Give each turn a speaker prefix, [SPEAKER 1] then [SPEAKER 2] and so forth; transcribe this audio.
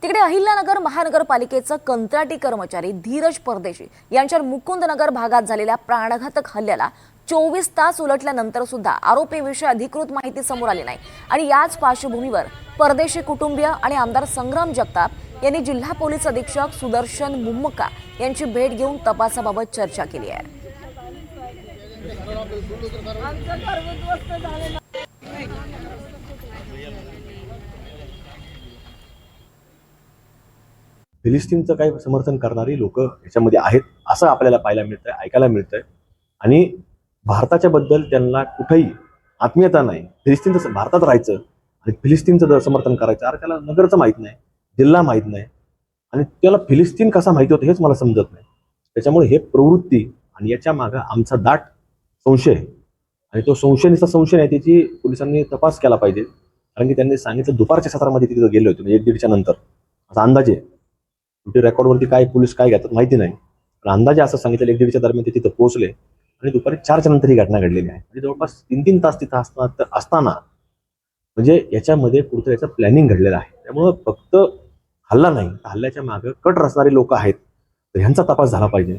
[SPEAKER 1] तिकडे अहिल्यानगर महानगरपालिकेचा कंत्राटी कर्मचारी धीरज परदेशी यांच्यावर मुकुंदनगर भागात झालेल्या प्राणघातक हल्ल्याला 24 तास उलटल्यानंतर सुद्धा आरोपीविषयी अधिकृत माहिती समोर आली नाही। आणि याच पार्श्वभूमीवर परदेशी कुटुंबीय आणि आमदार संग्राम जगताप यांनी जिल्हा पोलीस अधीक्षक सुदर्शन मुम्मका यांची भेट घेऊन तपासाबाबत चर्चा केली आहे।
[SPEAKER 2] फिलिस्तीनचं काही समर्थन करणारी लोक याच्यामध्ये आहेत असं आपल्याला पाहायला मिळतंय, ऐकायला मिळतंय। आणि भारताच्या बद्दल त्यांना कुठेही आत्मीयता नाही। फिलिस्तीनचं भारतात राहायचं आणि फिलिस्तीनचं समर्थन करायचं, अरे त्याला नगरचं माहित नाही, जिल्हा माहित नाही, आणि त्याला फिलिस्तीन कसा माहिती होतं हेच मला समजत नाही। त्याच्यामुळे हे प्रवृत्ती आणि याच्या मागे आमचा दाट संशय आहे, आणि तो संशयाचा संशय आहे, त्याची पोलिसांनी तपास केला पाहिजे। कारण की त्यांनी सांगितलं दुपारच्या सत्रामध्ये तिथे गेले होते, म्हणजे 1-1:30च्या नंतर असा अंदाजे, कुठे रेकॉर्डवरती काय पोलीस काय घेतात माहिती नाही, पण अंदाजे असं सांगितलं 1-1:30च्या दरम्यान ते तिथं पोहोचले आणि दुपारी 4च्या नंतर ही घटना घडलेली आहे। म्हणजे जवळपास 3-3 तास तिथं असताना म्हणजे याच्यामध्ये कुठं याचं प्लॅनिंग घडलेलं आहे। त्यामुळं फक्त हल्ला नाही, हल्ल्याच्या मागे कट रचणारे लोक आहेत, तर ह्यांचा तपास झाला पाहिजे।